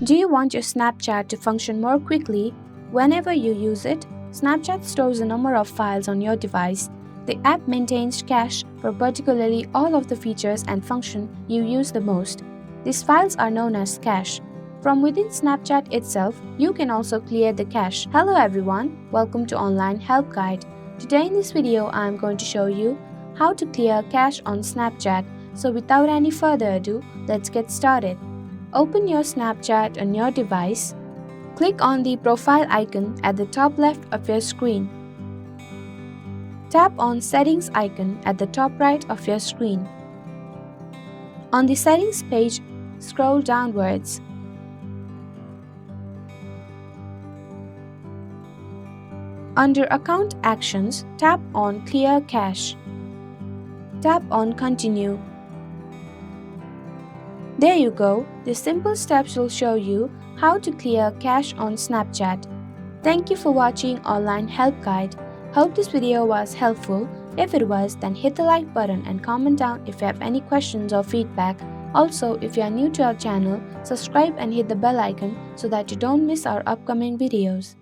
Do you want your Snapchat to function more quickly whenever you use it? Snapchat stores a number of files on your device. The app maintains cache for particularly all of the features and functions you use the most. These files are known as cache. From within Snapchat itself, you can also clear the cache. Hello everyone, welcome to Online Help Guide. Today in this video, I am going to show you how to clear cache on Snapchat. So without any further ado, let's get started. Open your Snapchat on your device. Click on the profile icon at the top left of your screen. Tap on Settings icon at the top right of your screen. On the Settings page, scroll downwards. Under Account Actions, tap on Clear Cache. Tap on Continue. There you go, the simple steps will show you how to clear cache on Snapchat. Thank you for watching Online Help Guide. Hope this video was helpful. If it was, then hit the like button and comment down if you have any questions or feedback. Also, if you are new to our channel, subscribe and hit the bell icon so that you don't miss our upcoming videos.